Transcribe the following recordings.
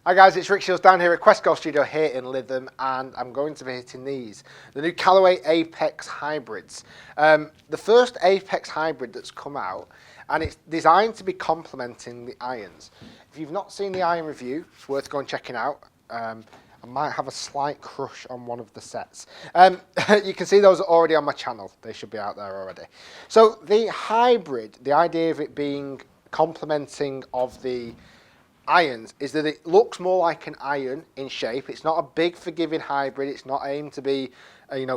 Hi guys, it's Rick Shiels down here at Quest Golf Studio here in Lytham, and I'm going to be hitting these, the new Callaway Apex Hybrids. The first Apex Hybrid that's come out, and it's designed to be complementing the irons. If you've not seen the iron review, it's worth going checking out. I might have a slight crush on one of the sets. You can see those are already on my channel. They should be out there already. So the hybrid, the idea of it being complementing of the irons is that it looks more like an iron in shape. It's not a big forgiving hybrid. It's not aimed to be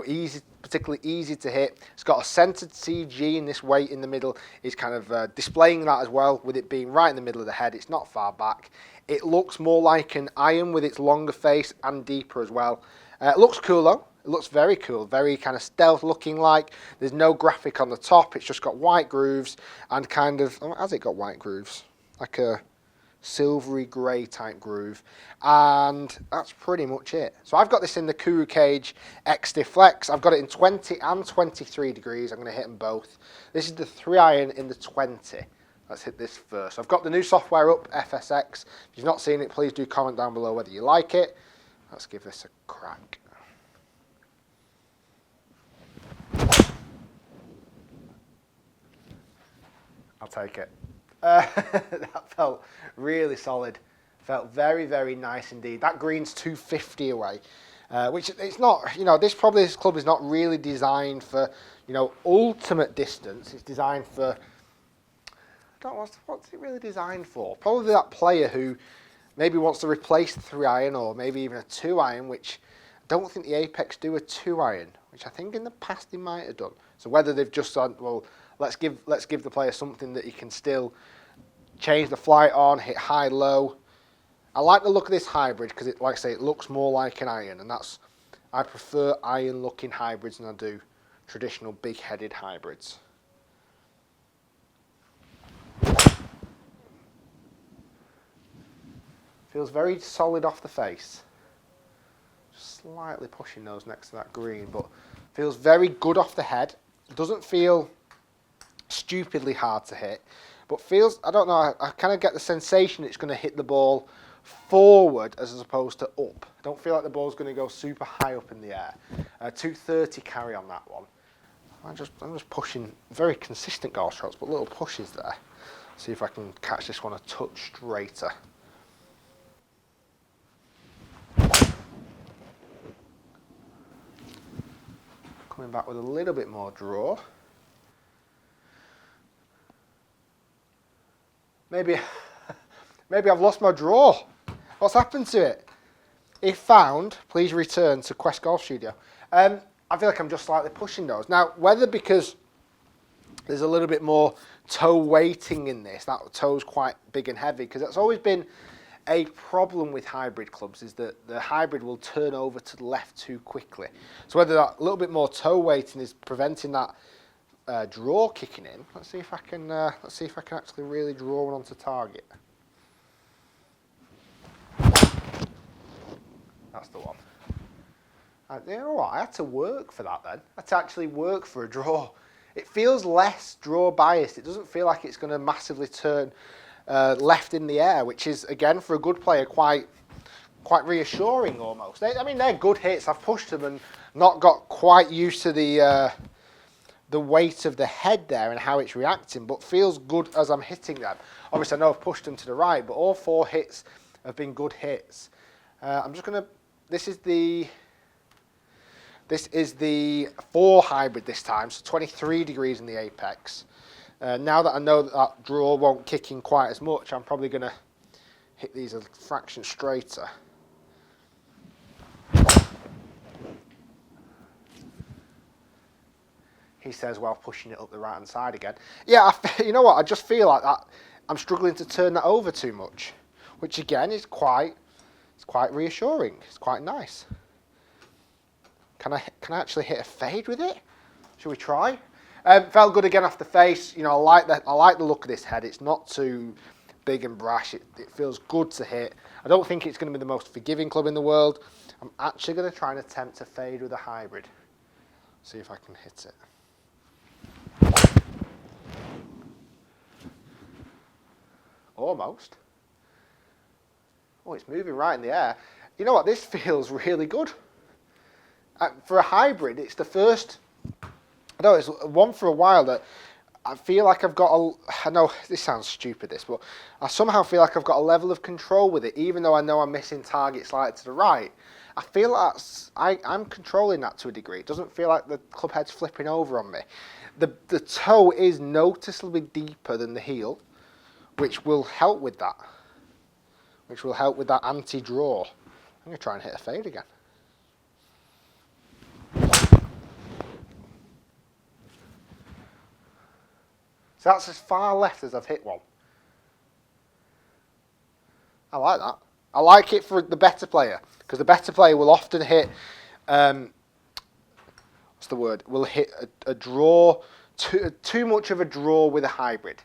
easy, particularly easy to hit. It's got a centered CG, and this weight in the middle is kind of displaying that as well, with it being right in the middle of the head. It's not far back. It looks more like an iron with its longer face and deeper as well. It looks cool though. It looks very cool, very kind of stealth looking like. There's no graphic on the top. It's just got white grooves and kind of, has it got white grooves? Like a silvery grey type groove, and that's pretty much it. So I've got this in the Kuru Cage XT Flex. I've got it in 20 and 23 degrees. I'm going to hit them both. This is the 3-iron in the 20. Let's hit this first. I've got the new software up, FSX. If you've not seen it, please do comment down below whether you like it. Let's give this a crack. I'll take it. That felt really solid. Felt very, very nice indeed. That green's 250 away, which it's not, this club is not really designed for, ultimate distance. It's designed for, what's it really designed for? Probably that player who maybe wants to replace the 3-iron or maybe even a 2-iron, which I don't think the Apex do a 2-iron, which I think in the past they might have done. So whether they've just done, well, let's give the player something that he can still change the flight on, hit high, low. I like the look of this hybrid because, like I say, it looks more like an iron, and I prefer iron-looking hybrids than I do traditional big-headed hybrids. Feels very solid off the face. Just slightly pushing those next to that green, but feels very good off the head. Doesn't feel stupidly hard to hit, but feels, I don't know, I kind of get the sensation it's going to hit the ball forward as opposed to up. I don't feel like the ball's going to go super high up in the air. 230 carry on that one. I'm just pushing very consistent golf shots, but little pushes there. See if I can catch this one a touch straighter. Coming back with a little bit more draw. Maybe I've lost my draw. What's happened to it? If found, please return to Quest Golf Studio. I feel like I'm just slightly pushing those. Now, whether because there's a little bit more toe weighting in this, that toe's quite big and heavy, because that's always been a problem with hybrid clubs, is that the hybrid will turn over to the left too quickly. So whether that little bit more toe weighting is preventing that draw kicking in. Let's see if I can actually really draw one onto target. That's the one. You know what? I had to work for that then. I had to actually work for a draw. It feels less draw biased. It doesn't feel like it's going to massively turn left in the air, which is, again, for a good player, quite reassuring almost. They're good hits. I've pushed them and not got quite used to the weight of the head there and how it's reacting, but feels good as I'm hitting them. Obviously, I know I've pushed them to the right, but all 4 hits have been good hits. I'm just going to, this is the 4 hybrid this time, so 23 degrees in the Apex. Now that I know that draw won't kick in quite as much, I'm probably going to hit these a fraction straighter. He says while pushing it up the right-hand side again. Yeah, you know what? I just feel like that I'm struggling to turn that over too much, which again is quite reassuring. It's quite nice. Can I actually hit a fade with it? Should we try? Felt good again off the face. I like the look of this head. It's not too big and brash. It feels good to hit. I don't think it's going to be the most forgiving club in the world. I'm actually going to try and attempt to fade with a hybrid. See if I can hit it. Almost. Oh, it's moving right in the air. You know what? This feels really good. For a hybrid, it's the first, I know it's one for a while that I feel like I've got I know this sounds stupid, but I somehow feel like I've got a level of control with it, even though I know I'm missing targets slightly to the right. I feel like I'm controlling that to a degree. It doesn't feel like the club head's flipping over on me. The toe is noticeably deeper than the heel, which will help with that. Which will help with that anti-draw. I'm going to try and hit a fade again. So that's as far left as I've hit one. I like that. I like it for the better player, because the better player will often hit, what's the word? Will hit a draw, too much of a draw with a hybrid.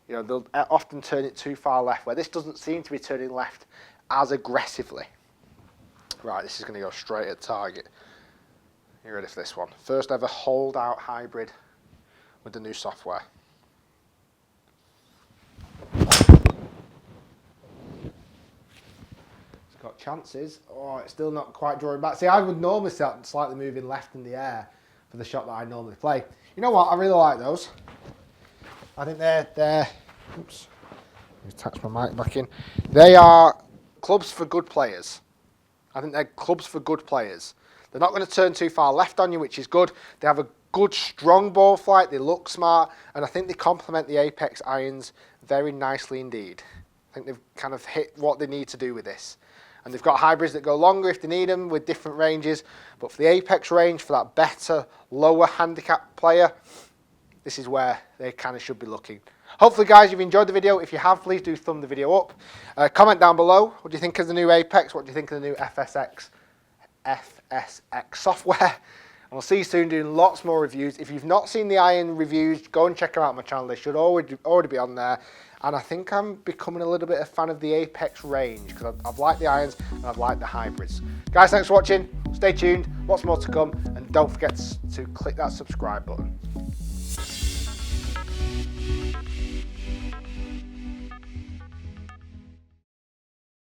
You know, they'll often turn it too far left, where this doesn't seem to be turning left as aggressively. Right, this is going to go straight at target. You ready for this one? First ever hold out hybrid with the new software. Got chances. Oh, it's still not quite drawing back. See, I would normally start slightly moving left in the air for the shot that I normally play. You know what? I really like those. I think they're oops. Attach my mic back in. They are clubs for good players. I think they're clubs for good players. They're not going to turn too far left on you, which is good. They have a good, strong ball flight. They look smart, and I think they complement the Apex irons very nicely indeed. I think they've kind of hit what they need to do with this. And they've got hybrids that go longer if they need them with different ranges. But for the Apex range, for that better, lower handicap player, this is where they kind of should be looking. Hopefully, guys, you've enjoyed the video. If you have, please do thumb the video up. Comment down below. What do you think of the new Apex? What do you think of the new FSX software? And we'll see you soon doing lots more reviews. If you've not seen the iron reviews, go and check them out on my channel. They should already be on there. And I think I'm becoming a little bit a fan of the Apex range, because I've liked the irons and I've liked the hybrids. Guys, thanks for watching. Stay tuned. Lots more to come. And don't forget to click that subscribe button.